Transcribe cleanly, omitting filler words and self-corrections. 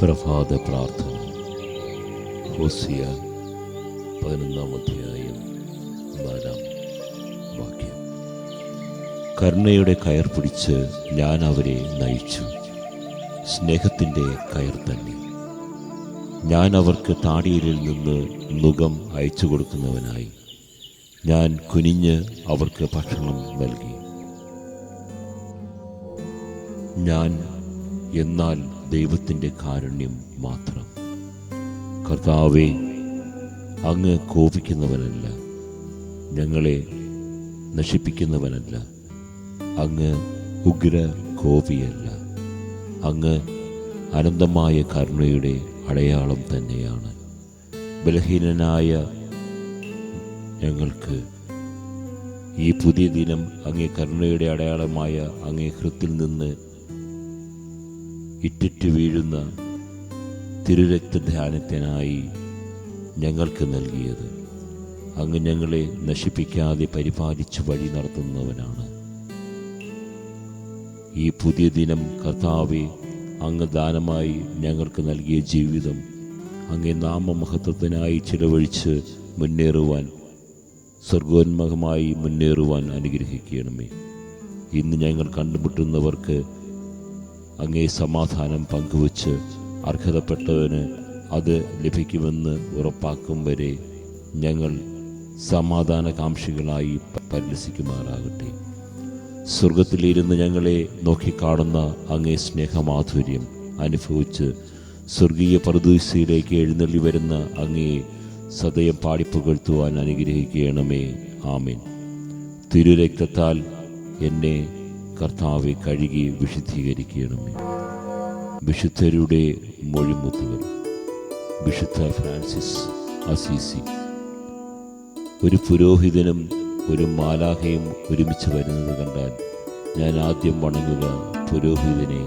പ്രഭാത പ്രാർത്ഥന. ഹോസിയ 11-ാം അധ്യായം 4-ാം വാക്യം. കരുണയുടെ കയർ പിടിച്ച് ഞാൻ അവരെ നയിച്ചു, സ്നേഹത്തിൻ്റെ കയർ തന്നെ. ഞാൻ അവർക്ക് താടിയലിൽ നിന്ന് നുകം അയച്ചു കൊടുക്കുന്നവനായി ഞാൻ കുനിഞ്ഞ് അവർക്ക് ഭക്ഷണം നൽകി. ഞാൻ എന്നാൽ ദൈവത്തിൻ്റെ കാരുണ്യം മാത്രം. കർത്താവേ, അങ്ങ് കോപിക്കുന്നവനല്ല, ഞങ്ങളെ നശിപ്പിക്കുന്നവനല്ല. അങ്ങ് ഉഗ്ര കോപിയല്ല. അങ്ങ് അനന്തമായ കരുണയുടെ അടയാളം തന്നെയാണ്. ബലഹീനനായ ഞങ്ങൾക്ക് ഈ പുതിയ ദിനം അങ്ങേ കരുണയുടെ അടയാളമായ അങ്ങേ ഹൃത്തിൽ നിന്ന് ഇറ്റിറ്റ് വീഴുന്ന തിരുരക്തധ്യാനത്തിനായി ഞങ്ങൾക്ക് നൽകിയത്. അങ്ങ് ഞങ്ങളെ നശിപ്പിക്കാതെ പരിപാലിച്ച് വഴി നടത്തുന്നവനാണ്. ഈ പുതിയ ദിനം കർത്താവേ, അങ്ങ് ദാനമായി ഞങ്ങൾക്ക് നൽകിയ ജീവിതം അങ്ങേ നാമമഹത്വത്തിനായി ചിലവഴിച്ച് മുന്നേറുവാൻ, സ്വർഗോന്മുഖമായി മുന്നേറുവാൻ അനുഗ്രഹിക്കണമേ. ഇന്ന് ഞങ്ങൾ കണ്ടുമുട്ടുന്നവർക്ക് അങ്ങേ സമാധാനം പങ്കുവച്ച് അർഹതപ്പെട്ടവന് അത് ലഭിക്കുമെന്ന് ഉറപ്പാക്കും വരെ ഞങ്ങൾ സമാധാനകാംക്ഷികളായി പരിലസിക്കുമാറാകട്ടെ. സ്വർഗത്തിലിരുന്ന് ഞങ്ങളെ നോക്കിക്കാണുന്ന അങ്ങേ സ്നേഹമാധുര്യം അനുഭവിച്ച് സ്വർഗീയ പറുദീസയിലേക്ക് എഴുന്നള്ളി വരുന്ന അങ്ങയെ സദയം പാടിപ്പുകഴ്ത്തുവാൻ അനുഗ്രഹിക്കണമേ. ആമേൻ. തിരുരക്തത്താൽ എന്നെ കർത്താവെ കഴുകി വിശുദ്ധീകരിക്കണമേ. വിശുദ്ധരുടെ മൊഴിമുത്തുകൾ. വിശുദ്ധ ഫ്രാൻസിസ് അസീസി. ഒരു പുരോഹിതനും ഒരു മാലാഖയും ഒരുമിച്ച് വരുന്നത് കണ്ടാൽ ഞാൻ ആദ്യം വണങ്ങുക പുരോഹിതനെ